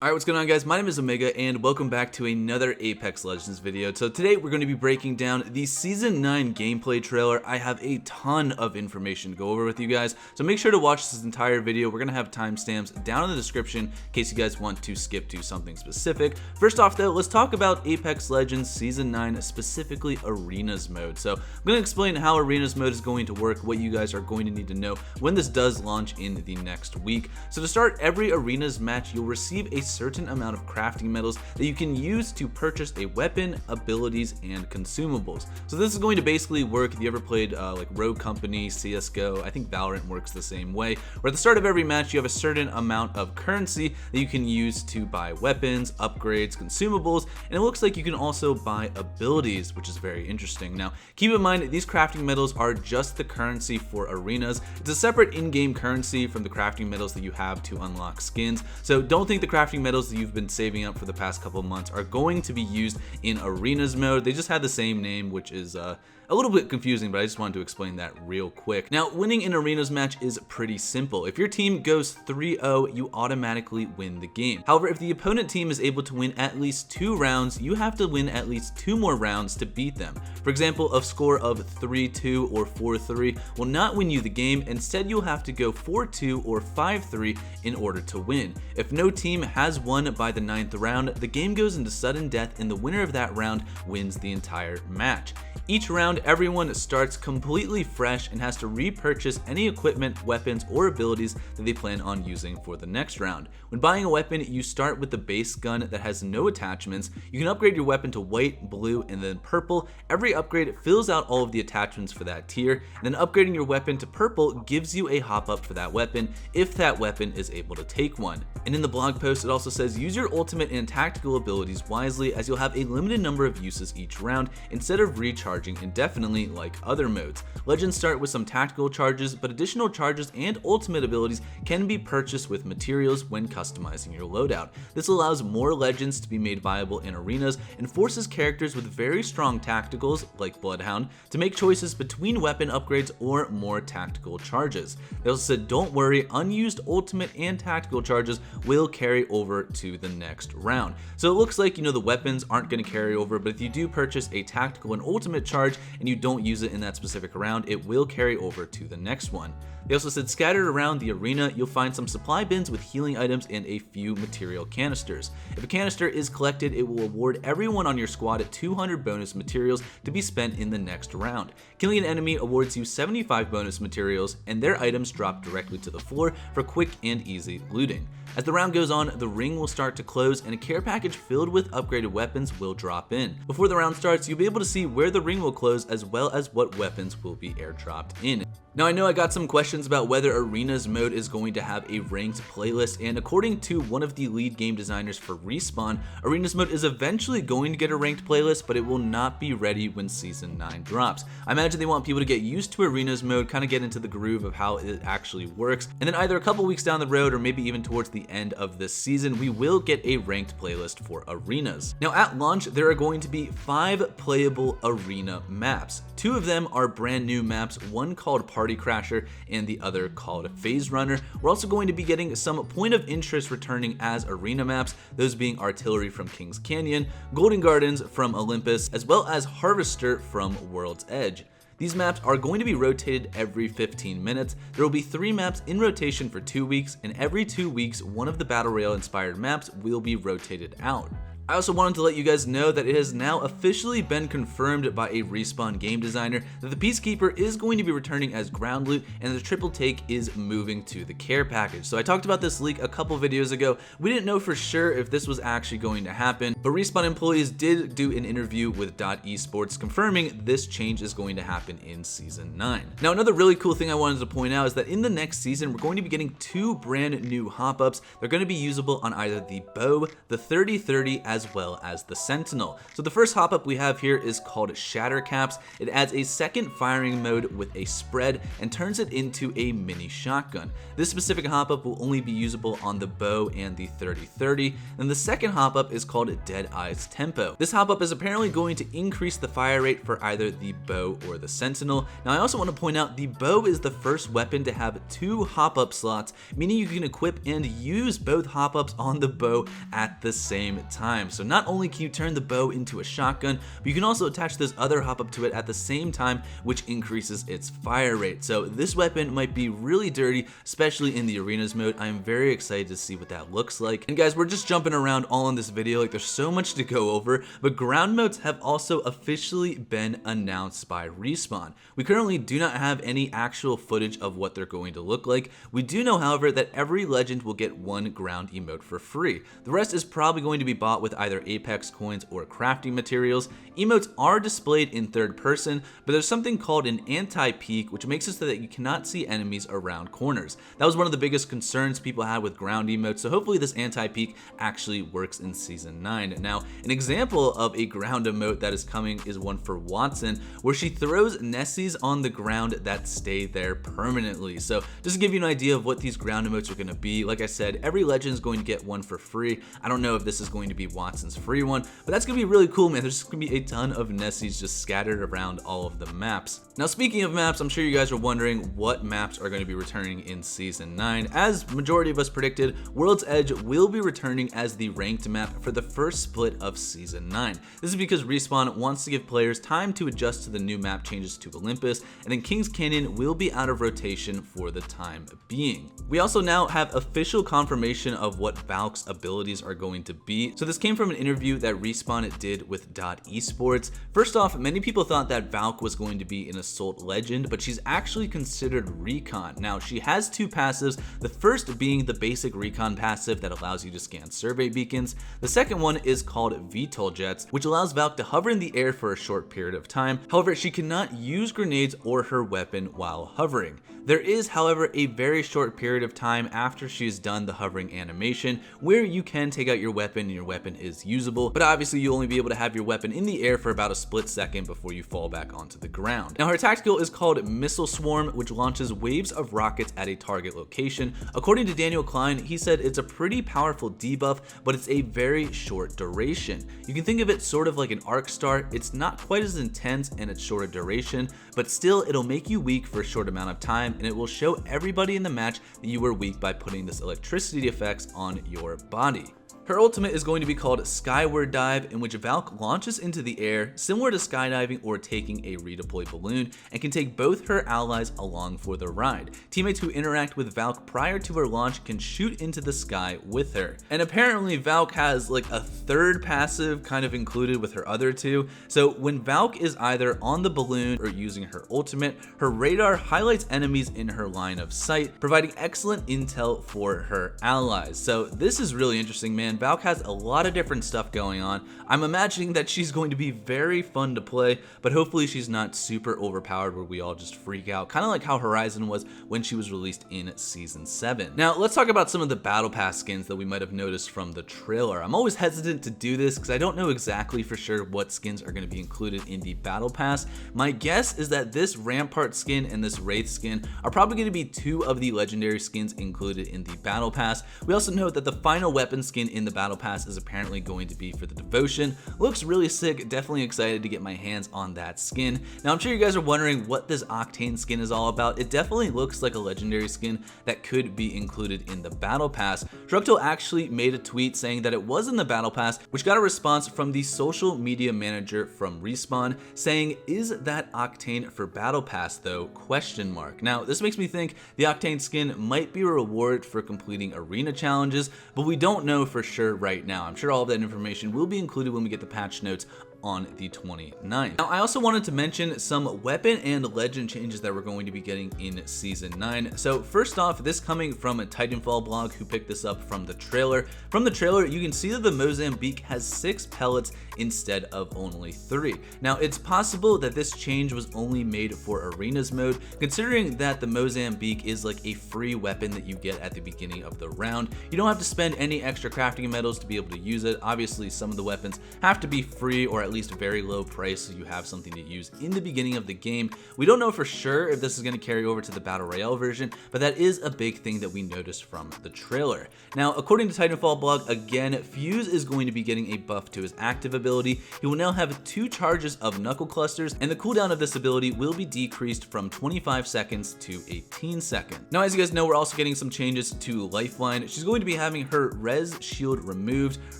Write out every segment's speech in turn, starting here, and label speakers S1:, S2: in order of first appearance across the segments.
S1: Alright, what's going on guys? My name is Omega and welcome back to another Apex Legends video. So today we're going to be breaking down the Season 9 gameplay trailer. I have a ton of information to go over with you guys, so make sure to watch this entire video. We're going to have timestamps down in the description in case you guys want to skip to something specific. First off though, let's talk about Apex Legends Season 9, specifically Arenas mode. So I'm going to explain how Arenas mode is going to work, what you guys are going to need to know when this does launch in the next week. So to start every Arenas match, you'll receive a certain amount of crafting metals that you can use to purchase a weapon, abilities, and consumables. So this is going to basically work if you ever played like Rogue Company, CSGO, I think Valorant works the same way, where at the start of every match you have a certain amount of currency that you can use to buy weapons, upgrades, consumables, and it looks like you can also buy abilities, which is very interesting. Now keep in mind these crafting metals are just the currency for arenas. It's a separate in-game currency from the crafting metals that you have to unlock skins, so don't think the crafting metals that you've been saving up for the past couple of months are going to be used in Arenas mode. They just had the same name, which is a little bit confusing, but I just wanted to explain that real quick. Now, winning an Arenas match is pretty simple. If your team goes 3-0, you automatically win the game. However, if the opponent team is able to win at least 2 rounds, you have to win at least 2 more rounds to beat them. For example, a score of 3-2 or 4-3 will not win you the game. Instead, you'll have to go 4-2 or 5-3 in order to win. If no team has won by the 9th round, the game goes into sudden death and the winner of that round wins the entire match. Each round, everyone starts completely fresh and has to repurchase any equipment, weapons, or abilities that they plan on using for the next round. When buying a weapon, you start with the base gun that has no attachments. You can upgrade your weapon to white, blue, and then purple. Every upgrade fills out all of the attachments for that tier, and then upgrading your weapon to purple gives you a hop up for that weapon if that weapon is able to take one. And in the blog post, it also says use your ultimate and tactical abilities wisely, as you'll have a limited number of uses each round instead of recharging indefinitely like other modes. Legends start with some tactical charges, but additional charges and ultimate abilities can be purchased with materials when customizing your loadout. This allows more legends to be made viable in arenas and forces characters with very strong tacticals like Bloodhound to make choices between weapon upgrades or more tactical charges. They also said don't worry, unused ultimate and tactical charges will carry over to the next round. So it looks like, the weapons aren't going to carry over, but if you do purchase a tactical and ultimate charge and you don't use it in that specific round, it will carry over to the next one. They also said scattered around the arena, you'll find some supply bins with healing items and a few material canisters. If a canister is collected, it will award everyone on your squad 200 bonus materials to be spent in the next round. Killing an enemy awards you 75 bonus materials, and their items drop directly to the floor for quick and easy looting. As the round goes on, the ring will start to close and a care package filled with upgraded weapons will drop in. Before the round starts, you'll be able to see where the ring will close as well as what weapons will be airdropped in. Now I know I got some questions about whether Arenas mode is going to have a ranked playlist, and according to one of the lead game designers for Respawn, Arenas mode is eventually going to get a ranked playlist, but it will not be ready when Season 9 drops. I imagine they want people to get used to Arenas mode, kind of get into the groove of how it actually works, and then either a couple weeks down the road or maybe even towards the end of this season, we will get a ranked playlist for Arenas. Now at launch, there are going to be 5 playable arena maps. 2 of them are brand new maps, one called Party Crasher and the other called Phase Runner. We're also going to be getting some point of interest returning as arena maps, those being Artillery from Kings Canyon, Golden Gardens from Olympus, as well as Harvester from World's Edge. These maps are going to be rotated every 15 minutes. There will be 3 maps in rotation for 2 weeks, and every 2 weeks, one of the Battle Royale inspired maps will be rotated out. I also wanted to let you guys know that it has now officially been confirmed by a Respawn game designer that the Peacekeeper is going to be returning as ground loot and the triple take is moving to the care package. So I talked about this leak a couple videos ago. We didn't know for sure if this was actually going to happen, but Respawn employees did do an interview with .esports confirming this change is going to happen in Season 9. Now another really cool thing I wanted to point out is that in the next season we're going to be getting 2 brand new hop-ups. They're going to be usable on either the bow, the 30-30, as as well as the Sentinel. So the first hop-up we have here is called Shatter Caps. It adds a second firing mode with a spread and turns it into a mini shotgun. This specific hop-up will only be usable on the bow and the 30-30, and the second hop-up is called Dead Eyes Tempo. This hop-up is apparently going to increase the fire rate for either the bow or the Sentinel. Now I also want to point out the bow is the first weapon to have 2 hop-up slots, meaning you can equip and use both hop-ups on the bow at the same time. So not only can you turn the bow into a shotgun, but you can also attach this other hop-up to it at the same time, which increases its fire rate. So this weapon might be really dirty, especially in the arenas mode. I am very excited to see what that looks like. And guys, we're just jumping around all in this video, like there's so much to go over, but ground modes have also officially been announced by Respawn. We currently do not have any actual footage of what they're going to look like. We do know, however, that every legend will get 1 ground emote for free. The rest is probably going to be bought with either Apex coins or crafting materials. Emotes are displayed in third person, but there's something called an anti-peek, which makes it so that you cannot see enemies around corners. That was one of the biggest concerns people had with ground emotes, so hopefully this anti-peek actually works in Season 9. Now, an example of a ground emote that is coming is one for Watson, where she throws Nessies on the ground that stay there permanently. So just to give you an idea of what these ground emotes are going to be, like I said, every legend is going to get 1 for free. I don't know if this is going to be Watson's free one, but that's going to be really cool, man. There's going to be a ton of Nessies just scattered around all of the maps. Now, speaking of maps, I'm sure you guys are wondering what maps are going to be returning in Season 9. As majority of us predicted, World's Edge will be returning as the ranked map for the first split of Season 9. This is because Respawn wants to give players time to adjust to the new map changes to Olympus, and then King's Canyon will be out of rotation for the time being. We also now have official confirmation of what Valk's abilities are going to be. So this came from an interview that Respawn did with .esports. First off, many people thought that Valk was going to be an Assault Legend, but she's actually considered Recon. Now, she has 2 passives, the first being the basic Recon passive that allows you to scan survey beacons. The second one is called VTOL Jets, which allows Valk to hover in the air for a short period of time. However, she cannot use grenades or her weapon while hovering. There is, however, a very short period of time after she's done the hovering animation where you can take out your weapon and your weapon is usable, but obviously you'll only be able to have your weapon in the air for about a split second before you fall back onto the ground. Now, her tactical is called Missile Swarm, which launches waves of rockets at a target location. According to Daniel Klein, he said it's a pretty powerful debuff, but it's a very short duration. You can think of it sort of like an arc star. It's not quite as intense and it's shorter duration, but still it'll make you weak for a short amount of time, and it will show everybody in the match that you were weak by putting this electricity effects on your body. Her ultimate is going to be called Skyward Dive, in which Valk launches into the air, similar to skydiving or taking a redeploy balloon, and can take both her allies along for the ride. Teammates who interact with Valk prior to her launch can shoot into the sky with her. And apparently Valk has like a third passive kind of included with her other 2. So when Valk is either on the balloon or using her ultimate, her radar highlights enemies in her line of sight, providing excellent intel for her allies. So this is really interesting, man. Valk has a lot of different stuff going on. I'm imagining that she's going to be very fun to play, but hopefully she's not super overpowered where we all just freak out, kind of like how Horizon was when she was released in Season 7. Now, let's talk about some of the Battle Pass skins that we might have noticed from the trailer. I'm always hesitant to do this because I don't know exactly for sure what skins are going to be included in the Battle Pass. My guess is that this Rampart skin and this Wraith skin are probably going to be 2 of the legendary skins included in the Battle Pass. We also know that the final weapon skin in the Battle Pass is apparently going to be for the Devotion. Looks really sick, definitely excited to get my hands on that skin. Now, I'm sure you guys are wondering what this Octane skin is all about. It definitely looks like a legendary skin that could be included in the Battle Pass. Shrugto actually made a tweet saying that it was in the Battle Pass, which got a response from the social media manager from Respawn saying, "Is that Octane for Battle Pass though?" Question mark. Now, this makes me think the Octane skin might be a reward for completing arena challenges, but we don't know for sure right now. I'm sure all of that information will be included when we get the patch notes on the 29th. Now, I also wanted to mention some weapon and legend changes that we're going to be getting in Season 9. So first off, this coming from a Titanfall blog who picked this up from the trailer. From the trailer, you can see that the Mozambique has 6 pellets instead of only 3. Now, it's possible that this change was only made for Arenas mode, considering that the Mozambique is like a free weapon that you get at the beginning of the round. You don't have to spend any extra crafting metals to be able to use it. Obviously, some of the weapons have to be free or at least very low price, so you have something to use in the beginning of the game. We don't know for sure if this is going to carry over to the Battle Royale version, but that is a big thing that we noticed from the trailer. Now, according to Titanfall blog, again, Fuse is going to be getting a buff to his active ability. He will now have 2 charges of knuckle clusters, and the cooldown of this ability will be decreased from 25 seconds to 18 seconds. Now, as you guys know, we're also getting some changes to Lifeline. She's going to be having her res shield removed.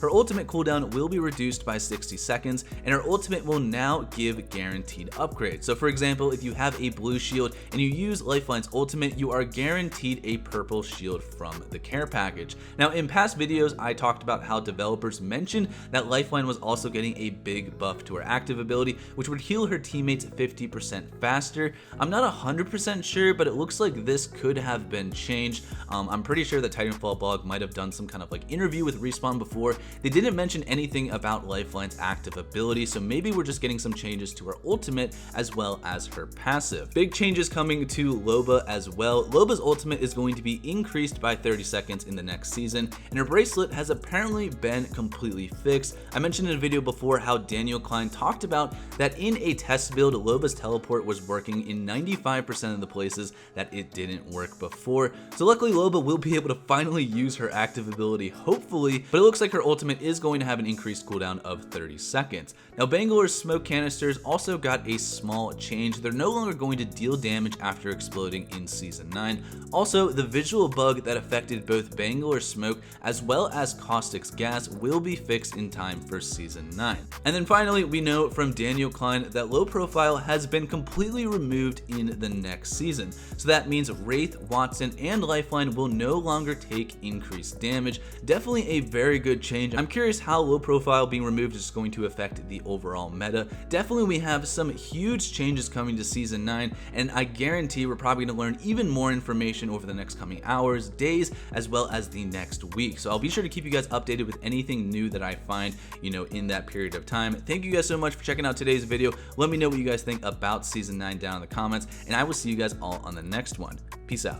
S1: Her ultimate cooldown will be reduced by 60 seconds, and her ultimate will now give guaranteed upgrades. So for example, if you have a blue shield and you use Lifeline's ultimate, you are guaranteed a purple shield from the care package. Now, in past videos, I talked about how developers mentioned that Lifeline was also getting a big buff to her active ability, which would heal her teammates 50% faster. I'm not 100% sure, but it looks like this could have been changed. I'm pretty sure that Titanfall blog might have done some kind of like interview with Respawn before. They didn't mention anything about Lifeline's active ability, so maybe we're just getting some changes to her ultimate as well as her passive. Big changes coming to Loba as well. Loba's ultimate is going to be increased by 30 seconds in the next season, and her bracelet has apparently been completely fixed. I mentioned in a video before how Daniel Klein talked about that in a test build, Loba's teleport was working in 95% of the places that it didn't work before. So luckily, Loba will be able to finally use her active ability, hopefully, but it looks like her ultimate is going to have an increased cooldown of 30 seconds. Now, Bangalore's smoke canisters also got a small change. They're no longer going to deal damage after exploding in Season 9. Also, the visual bug that affected both Bangalore's smoke as well as Caustic's gas will be fixed in time for Season 9. And then finally, we know from Daniel Klein that low profile has been completely removed in the next season. So that means Wraith, Watson, and Lifeline will no longer take increased damage. Definitely a very good change. I'm curious how low profile being removed is going to affect the overall meta. Definitely we have some huge changes coming to Season 9, and I guarantee we're probably going to learn even more information over the next coming hours, days, as well as the next week. So I'll be sure to keep you guys updated with anything new that I find, in that period of time. Thank you guys so much for checking out today's video. Let me know what you guys think about Season 9 down in the comments, and I will see you guys all on the next one. Peace out.